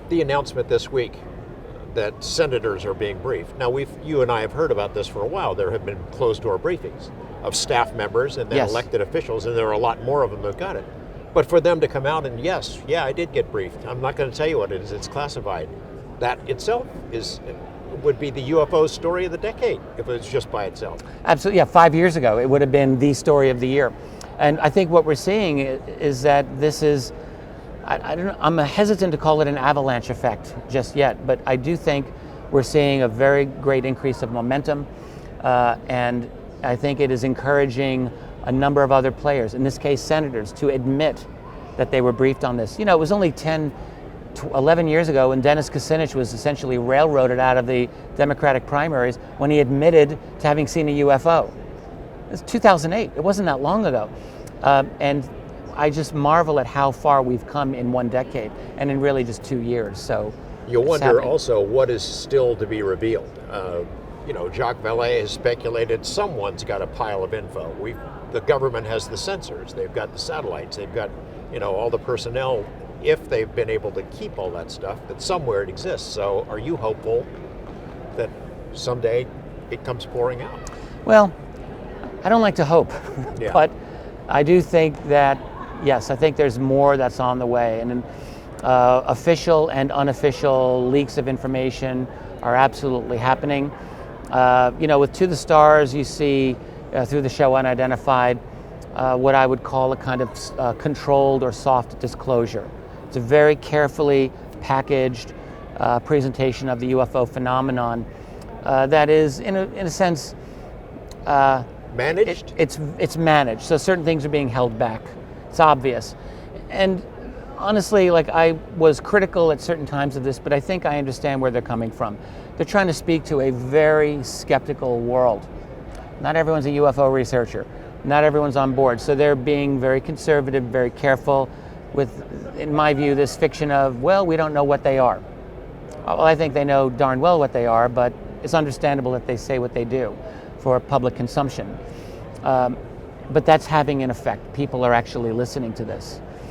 the announcement this week that senators are being briefed. Now, you and I have heard about this for a while. There have been closed-door briefings of staff members and then Yes. elected officials, and there are a lot more of them that got it. But for them to come out and yes, I did get briefed. I'm not going to tell you what it is. It's classified. That itself would be the UFO story of the decade if it was just by itself. Absolutely, yeah. 5 years ago, it would have been the story of the year. And I think what we're seeing is that this is, I don't know, I'm hesitant to call it an avalanche effect just yet, but I do think we're seeing a very great increase of momentum, and I think it is encouraging a number of other players, in this case senators, to admit that they were briefed on this. You know, it was only 11 years ago when Dennis Kucinich was essentially railroaded out of the Democratic primaries when he admitted to having seen a UFO. It was 2008, it wasn't that long ago. And I just marvel at how far we've come in 1 decade and in really just 2 years. So you wonder happening. also what is still to be revealed. Jacques Vallée has speculated someone's got a pile of info. The government has the sensors, they've got the satellites, they've got all the personnel. If they've been able to keep all that stuff, that somewhere it exists. So are you hopeful that someday it comes pouring out? Well, I don't like to hope, Yeah. but I do think that, yes, I think there's more that's on the way. And official and unofficial leaks of information are absolutely happening. With To the Stars, you see through the show Unidentified, what I would call a kind of controlled or soft disclosure. It's a very carefully packaged presentation of the UFO phenomenon that is, in a sense, Managed? It's managed. So certain things are being held back. It's obvious. And honestly, I was critical at certain times of this, but I think I understand where they're coming from. They're trying to speak to a very skeptical world. Not everyone's a UFO researcher. Not everyone's on board. So they're being very conservative, very careful with, in my view, this fiction of, well, we don't know what they are. Well, I think they know darn well what they are, but it's understandable that they say what they do for public consumption. But that's having an effect. People are actually listening to this.